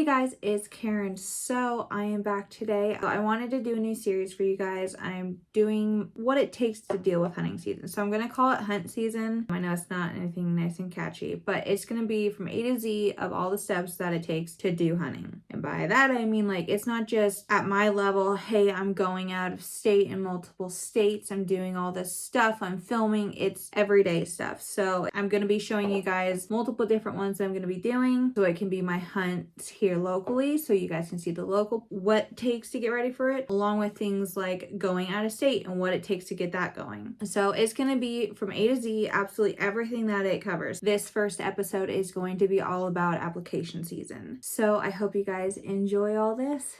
Hey guys, it's Karen. So I am back today. I wanted to do a new series for you guys. I'm doing what it takes to deal with hunting season. So I'm going to call it hunt season. I know it's not anything nice and catchy, but it's going to be from A to Z of all the steps that it takes to do hunting. And by that, I mean like it's not just at my level, hey, I'm going out of state in multiple states. I'm doing all this stuff. I'm filming. It's everyday stuff. So I'm going to be showing you guys multiple different ones that I'm going to be doing. So it can be my hunt here locally, so you guys can see the local, what it takes to get ready for it, along with things like going out of state and what it takes to get that going. So it's going to be from A to Z, absolutely everything that it covers. This first episode is going to be all about application season. So I hope you guys enjoy all this.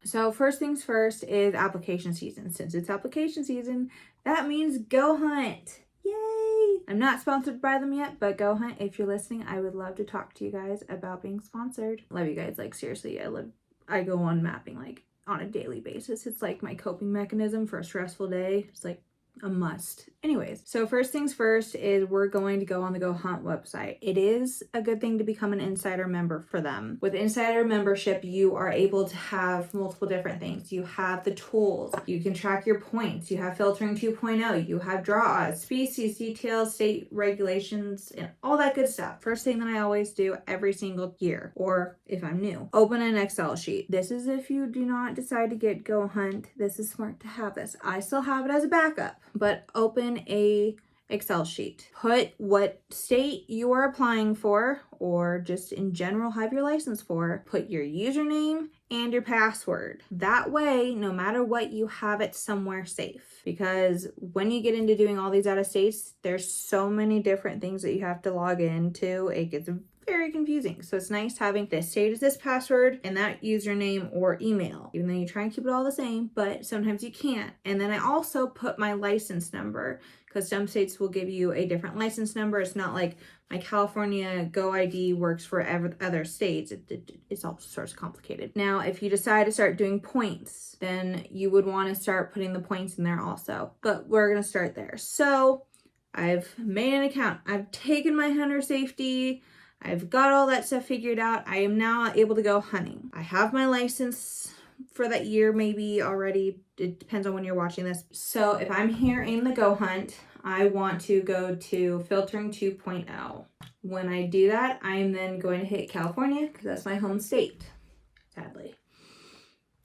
So first things first is application season. Since it's application season, that means Go Hunt. Yay! I'm not sponsored by them yet, but Go Hunt, if you're listening, I would love to talk to you guys about being sponsored. Love you guys, like seriously, I go on mapping like on a daily basis. It's like my coping mechanism for a stressful day. It's like a must. Anyways, so first things first is we're going to go on the Go Hunt website. It is a good thing to become an insider member for them. With insider membership, you are able to have multiple different things. You have the tools, you can track your points, you have filtering 2.0, you have draw odds, species details, state regulations, and all that good stuff. First thing that I always do every single year, or if I'm new, open an Excel sheet. This is if you do not decide to get Go Hunt. This is smart to have this. I still have it as a backup, but open a Excel sheet. Put what state you are applying for, or just in general have your license for. Put your username and your password. That way, no matter what, you have it somewhere safe. Because when you get into doing all these out of states, there's so many different things that you have to log into. It gets very confusing. So it's nice having this state as this password and that username or email, even though you try and keep it all the same, but sometimes you can't. And then I also put my license number, because some states will give you a different license number. It's not like my California Go ID works for other states. It's all sorts of complicated. Now, if you decide to start doing points, then you would want to start putting the points in there also. But we're going to start there. So I've made an account. I've taken my hunter safety. I've got all that stuff figured out. I am now able to go hunting. I have my license for that year maybe already. It depends on when you're watching this. So if I'm here in the Go Hunt, I want to go to filtering 2.0. When I do that, I am then going to hit California because that's my home state, sadly.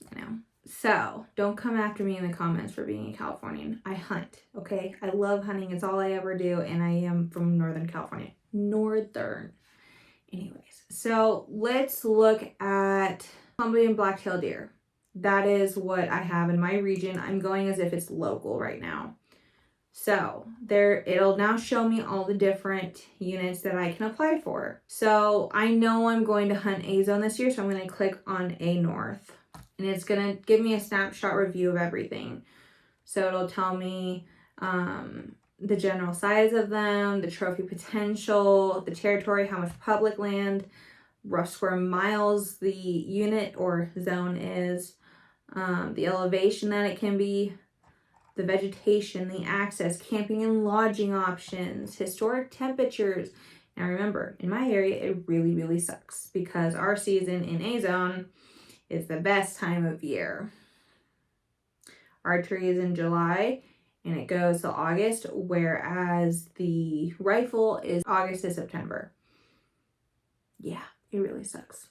You know. So don't come after me in the comments for being a Californian. I hunt, okay? I love hunting. It's all I ever do, and I am from Northern California. Northern. Anyways, so let's look at Columbian black-tailed deer. That is what I have in my region. I'm going as if it's local right now. So there, it'll now show me all the different units that I can apply for. So I know I'm going to hunt A zone this year, so I'm going to click on A North. And it's going to give me a snapshot review of everything. So it'll tell me the general size of them, the trophy potential, the territory, how much public land, rough square miles the unit or zone is, the elevation that it can be, the vegetation, the access, camping and lodging options, historic temperatures. Now remember, in my area, it really, really sucks because our season in A zone is the best time of year. Archery is in July and it goes till August, whereas the rifle is August to September. Yeah, it really sucks.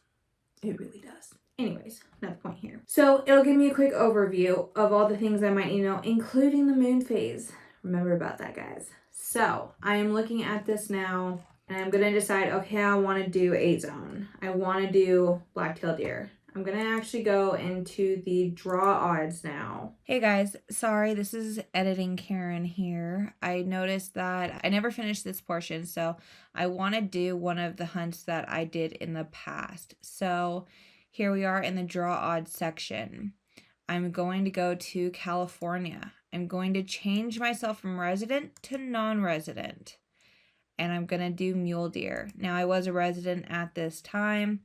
It really does. Anyways, not the point here. So it'll give me a quick overview of all the things I might need to know, including the moon phase. Remember about that, guys. So I am looking at this now and I'm going to decide, okay, I want to do A zone. I want to do black-tailed deer. I'm going to actually go into the draw odds now. Hey guys, sorry, this is editing Karen here. I noticed that I never finished this portion, so I want to do one of the hunts that I did in the past. So here we are in the draw odds section. I'm going to go to California. I'm going to change myself from resident to non-resident. And I'm going to do mule deer. Now, I was a resident at this time,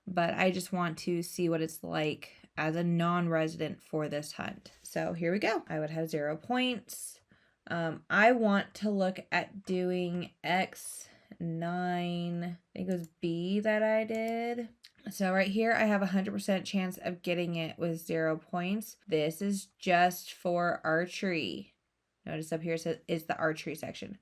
but I just want to see what it's like as a non-resident for this hunt. So here we go. I would have 0 points. I want to look at doing X9, I think it was B that I did. So right here, I have 100% chance of getting it with 0 points. This is just for archery. Notice up here it says it's the archery section.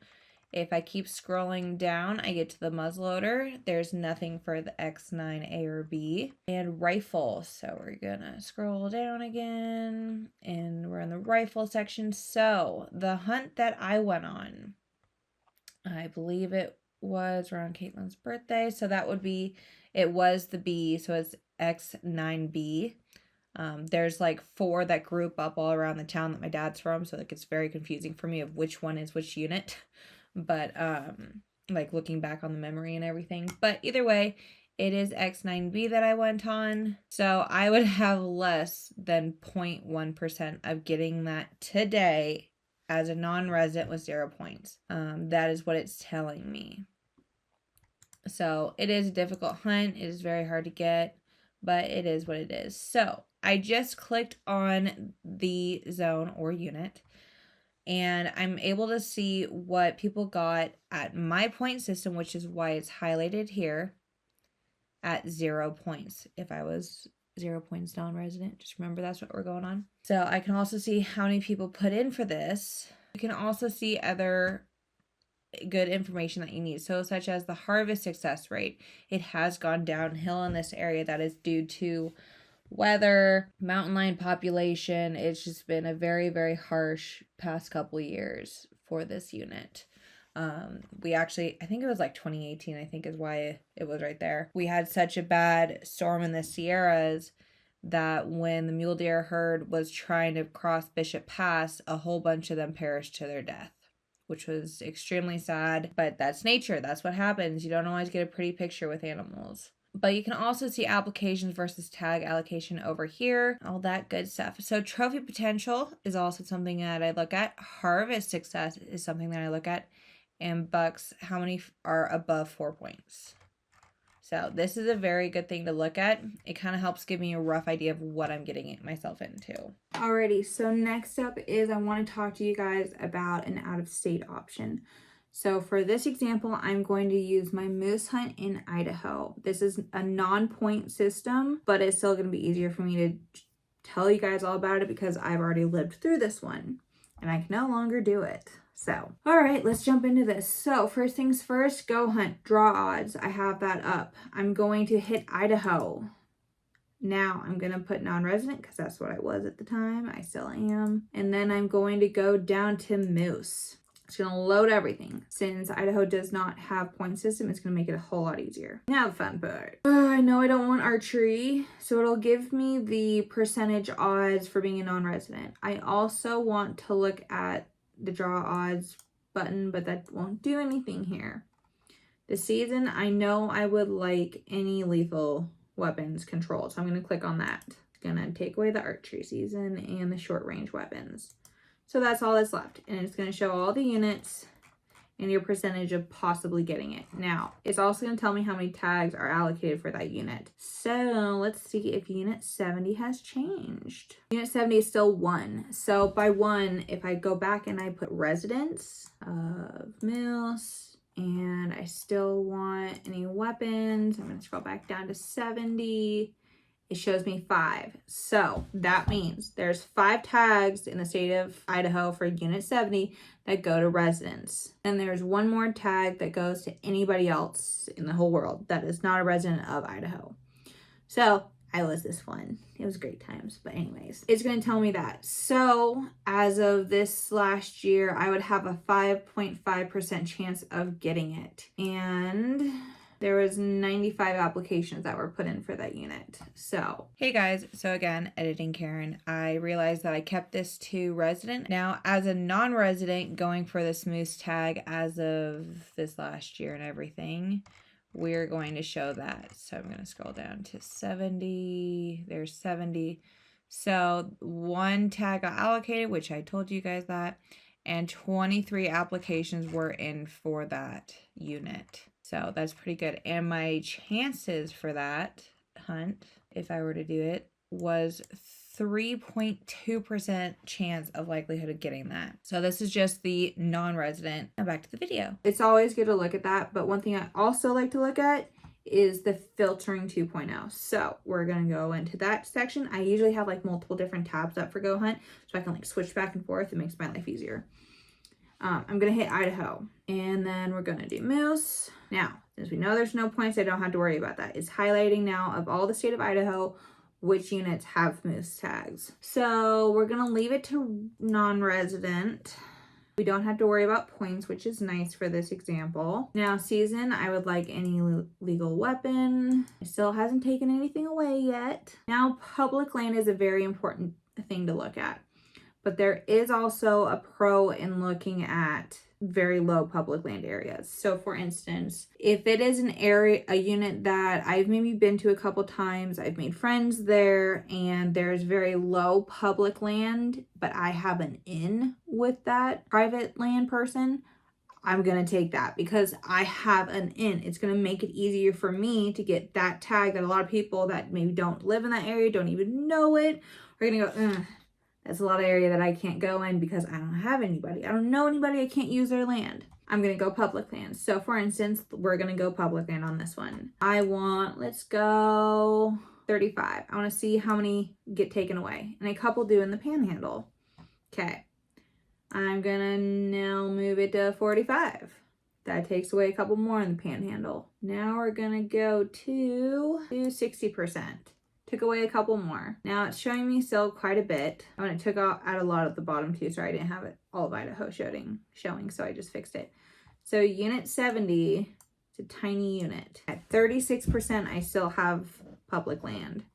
If I keep scrolling down, I get to the muzzleloader. There's nothing for the X9A or B. And rifle. So we're gonna scroll down again, and we're in the rifle section. So the hunt that I went on, I believe it was around Caitlin's birthday. So that would be, it was the B, so it's X9B. There's like 4 that group up all around the town that my dad's from, so like it's very confusing for me of which one is which unit. But like looking back on the memory and everything. But either way, it is X9B that I went on. So I would have less than 0.1% of getting that today as a non-resident with 0 points. That is what it's telling me. So it is a difficult hunt. It is very hard to get, but it is what it is. So I just clicked on the zone or unit, and I'm able to see what people got at my point system, which is why it's highlighted here at 0 points. If I was 0 points non-resident, just remember that's what we're going on. So I can also see how many people put in for this. You can also see other good information that you need. So such as the harvest success rate. It has gone downhill in this area. That is due to weather, mountain lion population. It's just been a very, very harsh past couple years for this unit. We actually, I think it was like 2018, I think is why it was right there. We had such a bad storm in the Sierras that when the mule deer herd was trying to cross Bishop Pass, a whole bunch of them perished to their death, which was extremely sad, but that's nature. That's what happens. You don't always get a pretty picture with animals. But you can also see applications versus tag allocation over here, all that good stuff. So trophy potential is also something that I look at. Harvest success is something that I look at. And bucks, how many are above 4 points. So this is a very good thing to look at. It kind of helps give me a rough idea of what I'm getting myself into. Alrighty, so next up is I want to talk to you guys about an out-of-state option. So for this example, I'm going to use my moose hunt in Idaho. This is a non-point system, but it's still going to be easier for me to tell you guys all about it because I've already lived through this one and I can no longer do it. So, all right, let's jump into this. So first things first, go hunt, draw odds. I have that up. I'm going to hit Idaho. Now I'm going to put non-resident because that's what I was at the time. I still am. And then I'm going to go down to moose. It's going to load everything. Since Idaho does not have point system, it's going to make it a whole lot easier. Now the fun part. I know I don't want archery, so it'll give me the percentage odds for being a non-resident. I also want to look at the draw odds button, but that won't do anything here. The season, I know I would like any lethal weapons controlled, so I'm going to click on that. It's going to take away the archery season and the short range weapons. So that's all that's left, and it's going to show all the units and your percentage of possibly getting it. Now, it's also going to tell me how many tags are allocated for that unit. So let's see if unit 70 has changed. Unit 70 is still 1. So by 1, if I go back and I put residents of moose, and I still want any weapons, I'm going to scroll back down to 70. It shows me 5. So that means there's 5 tags in the state of Idaho for unit 70 that go to residents. And there's 1 more tag that goes to anybody else in the whole world that is not a resident of Idaho. So I was this one. It was great times. But anyways, it's going to tell me that. So as of this last year, I would have a 5.5% chance of getting it. And there was 95 applications that were put in for that unit. So, hey guys, so again, editing Karen, I realized that I kept this to resident. Now, as a non-resident going for this moose tag as of this last year and everything, we're going to show that. So I'm going to scroll down to 70. There's 70. So 1 tag got allocated, which I told you guys that, and 23 applications were in for that unit. So that's pretty good. And my chances for that hunt, if I were to do it, was 3.2% chance of likelihood of getting that. So this is just the non-resident. Now back to the video. It's always good to look at that, but one thing I also like to look at is the filtering 2.0. So we're gonna go into that section. I usually have like multiple different tabs up for GOHUNT, so I can like switch back and forth. It makes my life easier. I'm gonna hit Idaho, and then we're gonna do moose. Now, since we know there's no points, I don't have to worry about that. It's highlighting now of all the state of Idaho, which units have moose tags. So we're gonna leave it to non-resident. We don't have to worry about points, which is nice for this example. Now, season, I would like any legal weapon. It still hasn't taken anything away yet. Now, public land is a very important thing to look at. But there is also a pro in looking at very low public land areas. So for instance, if it is an area, a unit that I've maybe been to a couple times, I've made friends there, and there's very low public land, but I have an in with that private land person, I'm going to take that because I have an in. It's going to make it easier for me to get that tag that a lot of people that maybe don't live in that area, don't even know it, are going to go, that's a lot of area that I can't go in because I don't have anybody. I don't know anybody. I can't use their land. I'm going to go public land. So for instance, we're going to go public land on this one. Let's go 35. I want to see how many get taken away. And a couple do in the panhandle. Okay. I'm going to now move it to 45. That takes away a couple more in the panhandle. Now we're going to go to 60%. Took away a couple more. Now it's showing me still quite a bit. Oh, and it took out a lot at the bottom too. Sorry, I didn't have it all of Idaho showing, so I just fixed it. So unit 70, it's a tiny unit. At 36%, I still have public land,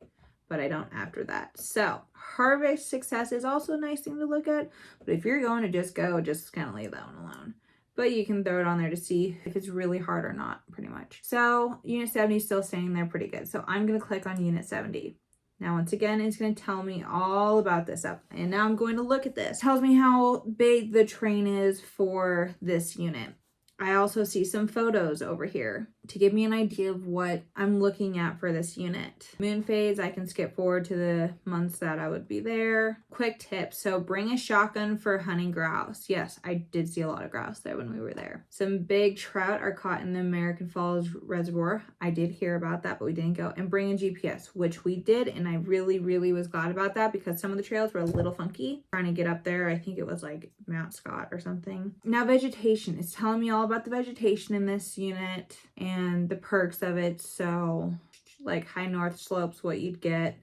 but I don't after that. So harvest success is also a nice thing to look at, but if you're going to just go, just kind of leave that one alone. But you can throw it on there to see if it's really hard or not, pretty much. So unit 70 is still staying there pretty good. So I'm going to click on unit 70. Now, once again, it's going to tell me all about this up. And now I'm going to look at this. It tells me how big the train is for this unit. I also see some photos over here to give me an idea of what I'm looking at for this unit. Moon phase, I can skip forward to the months that I would be there. Quick tip, so bring a shotgun for hunting grouse. Yes, I did see a lot of grouse there when we were there. Some big trout are caught in the American Falls Reservoir. I did hear about that, but we didn't go. And bring a GPS, which we did, and I really, really was glad about that because some of the trails were a little funky. Trying to get up there, I think it was like Mount Scott or something. Now vegetation, it's telling me all about the vegetation in this unit and the perks of it. So like high north slopes, what you'd get.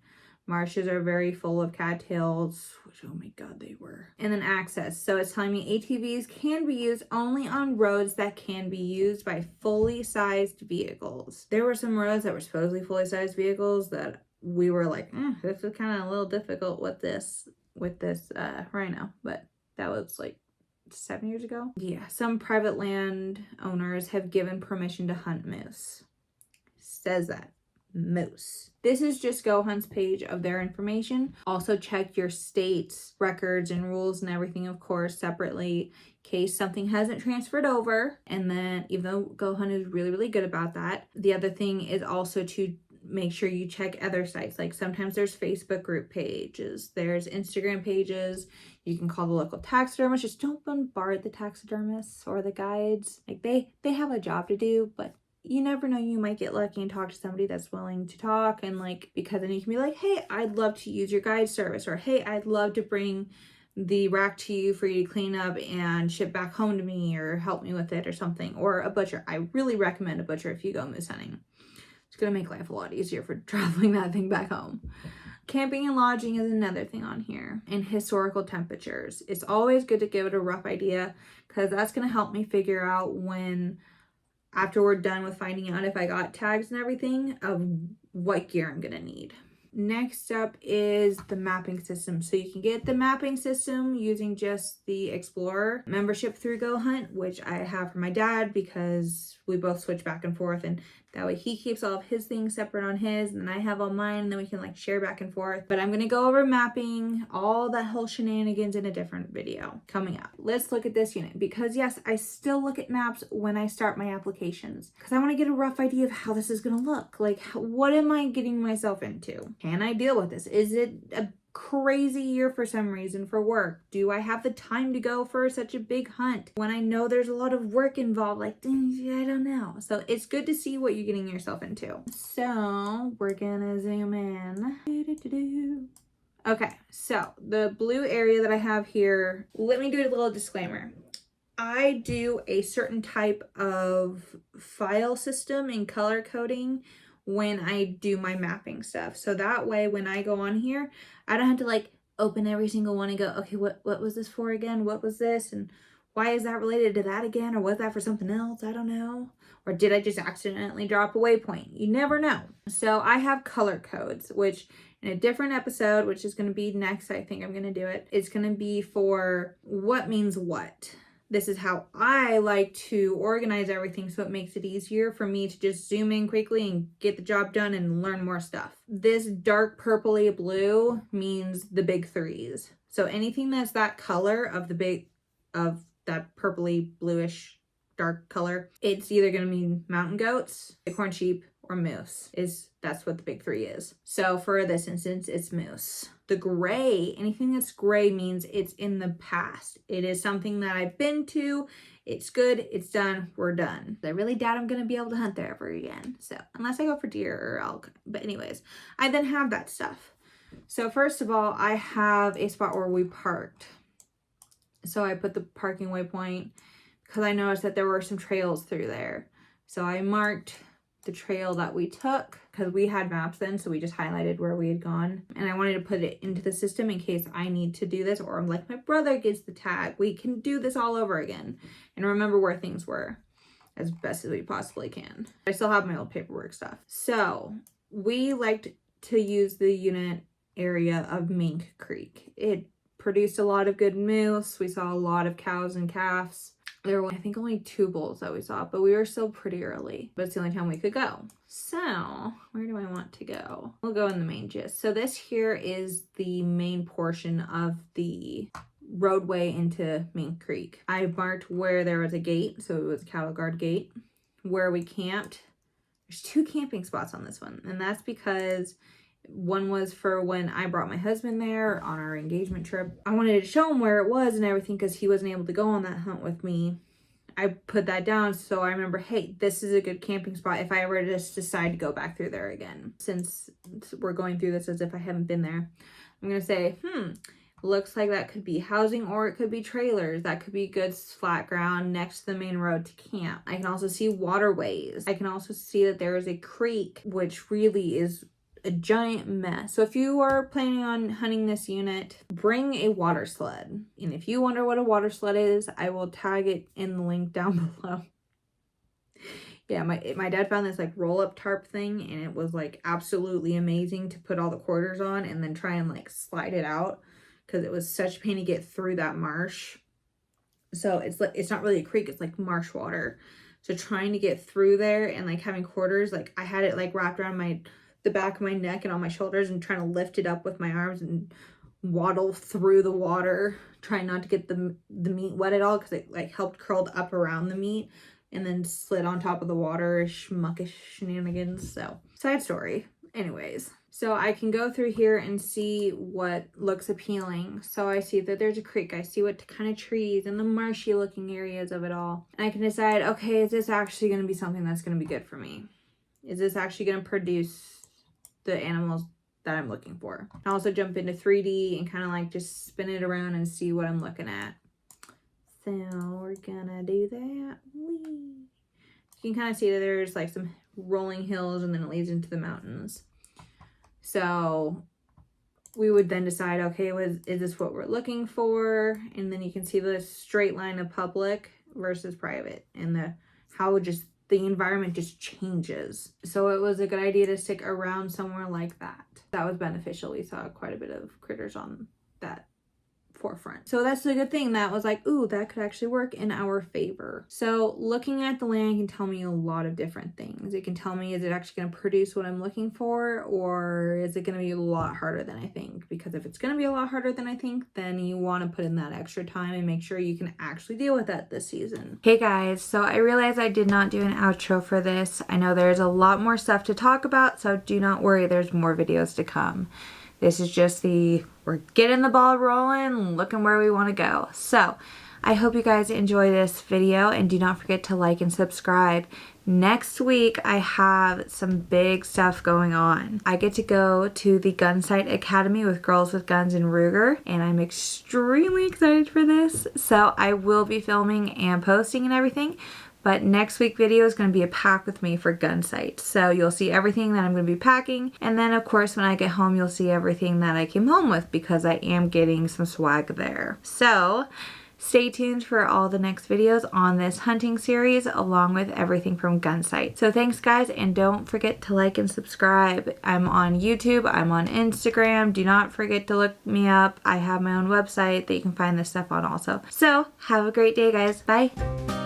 Marshes are very full of cattails, which, oh my god, they were. And then access. So it's telling me ATVs can be used only on roads that can be used by fully sized vehicles. There were some roads that were supposedly fully sized vehicles that we were like, this is kind of a little difficult with this rhino, but that was like 7 years ago. Yeah, some private land owners have given permission to hunt moose. Says that. Moose. This is just GOHUNT's page of their information. Also check your state's records and rules and everything, of course, separately in case something hasn't transferred over. And then even though GOHUNT is really, really good about that, the other thing is also to make sure you check other sites. Like sometimes there's Facebook group pages, there's Instagram pages. You can call the local taxidermist. Just don't bombard the taxidermists or the guides. Like they have a job to do, but you never know, you might get lucky and talk to somebody that's willing to talk, and like, because then you can be like, hey, I'd love to use your guide service, or hey, I'd love to bring the rack to you for you to clean up and ship back home to me, or help me with it or something. Or a butcher. I really recommend a butcher if you go moose hunting. It's gonna make life a lot easier for traveling that thing back home. Camping and lodging is another thing on here, and historical temperatures. It's always good to give it a rough idea because that's gonna help me figure out when, after we're done with finding out if I got tags and everything, of what gear I'm gonna need. Next up is the mapping system. So you can get the mapping system using just the Explorer membership through GOHUNT, which I have for my dad because we both switch back and forth, and That way he keeps all of his things separate on his, and then I have all mine, and then we can like share back and forth. But I'm gonna go over mapping, all that whole shenanigans in a different video coming up. Let's look at this unit, because yes, I still look at maps when I start my applications, because I want to get a rough idea of how this is gonna look. Like, what am I getting myself into? Can I deal with this? Is it a crazy year for some reason for work? Do I have the time to go for such a big hunt when I know there's a lot of work involved? Like, I don't know. So it's good to see what you're getting yourself into. So we're gonna zoom in. Okay, so the blue area that I have here, let me do a little disclaimer. I do a certain type of file system and color coding when I do my mapping stuff. So that way, when I go on here, I don't have to like open every single one and go, okay, what was this for again? What was this? And why is that related to that again? Or was that for something else? I don't know. Or did I just accidentally drop a waypoint? You never know. So I have color codes, which in a different episode, which is going to be next, I think I'm going to do it. It's going to be for what means what. This is how I like to organize everything, so it makes it easier for me to just zoom in quickly and get the job done and learn more stuff. This dark purpley blue means the big threes. So anything that's that color of that purpley bluish dark color, it's either going to mean mountain goats, bighorn sheep, or moose. That's what the big three is. So for this instance, it's moose. The gray, anything that's gray means it's in the past. It is something that I've been to. It's good. It's done. We're done. I really doubt I'm going to be able to hunt there ever again. So unless I go for deer or elk. But anyways, I then have that stuff. So first of all, I have a spot where we parked. So I put the parking waypoint because I noticed that there were some trails through there. So I marked the trail that we took because we had maps then, so we just highlighted where we had gone, and I wanted to put it into the system in case I need to do this, or like my brother gets the tag, we can do this all over again and remember where things were as best as we possibly can. I still have my old paperwork stuff. So we liked to use the unit area of Mink Creek. It produced a lot of good moose. We saw a lot of cows and calves. There were, I think, only 2 bulls that we saw, but we were still pretty early. But it's the only time we could go. So, where do I want to go? We'll go in the main gist. So this here is the main portion of the roadway into Mink Creek. I marked where there was a gate, so it was a cattle guard gate, where we camped. There's 2 camping spots on this one, and that's because one was for when I brought my husband there on our engagement trip. I wanted to show him where it was and everything because he wasn't able to go on that hunt with me. I put that down so I remember, hey, this is a good camping spot if I ever just decide to go back through there again. Since we're going through this as if I haven't been there, I'm going to say, looks like that could be housing or it could be trailers. That could be good flat ground next to the main road to camp. I can also see waterways. I can also see that there is a creek, which really is a giant mess. So if you are planning on hunting this unit, bring a water sled. And if you wonder what a water sled is, I will tag it in the link down below. Yeah, my dad found this like roll-up tarp thing, and it was like absolutely amazing to put all the quarters on and then try and like slide it out because it was such a pain to get through that marsh. So it's not really a creek, it's like marsh water. So trying to get through there and like having quarters, like I had it like wrapped around the back of my neck and on my shoulders and trying to lift it up with my arms and waddle through the water, trying not to get the meat wet at all because it like helped curled up around the meat and then slid on top of the water, schmuckish shenanigans. So side story. Anyways, so I can go through here and see what looks appealing. So I see that there's a creek. I see what kind of trees and the marshy looking areas of it all. And I can decide, okay, is this actually going to be something that's going to be good for me? Is this actually going to produce the animals that I'm looking for? I also jump into 3D and kind of like just spin it around and see what I'm looking at. So we're gonna do that. Whee. You can kind of see that there's like some rolling hills and then it leads into the mountains. So we would then decide, okay, is this what we're looking for? And then you can see the straight line of public versus private and how the environment just changes. So it was a good idea to stick around somewhere like that. That was beneficial. We saw quite a bit of critters on that forefront. So that's a good thing. That was like, ooh, that could actually work in our favor. So looking at the land can tell me a lot of different things. It can tell me, is it actually going to produce what I'm looking for, or is it going to be a lot harder than I think? Because if it's going to be a lot harder than I think, then you want to put in that extra time and make sure you can actually deal with that this season. Hey guys, so I realized I did not do an outro for this. I know there's a lot more stuff to talk about, so do not worry, there's more videos to come. This is just we're getting the ball rolling, looking where we want to go. So I hope you guys enjoy this video, and do not forget to like and subscribe. Next week, I have some big stuff going on. I get to go to the Gunsight Academy with Girls with Guns in Ruger, and I'm extremely excited for this. So I will be filming and posting and everything. But next week video is going to be a pack with me for Gunsight. So you'll see everything that I'm going to be packing. And then of course when I get home you'll see everything that I came home with, because I am getting some swag there. So stay tuned for all the next videos on this hunting series, along with everything from Gunsight. So thanks guys, and don't forget to like and subscribe. I'm on YouTube, I'm on Instagram. Do not forget to look me up. I have my own website that you can find this stuff on also. So have a great day guys. Bye.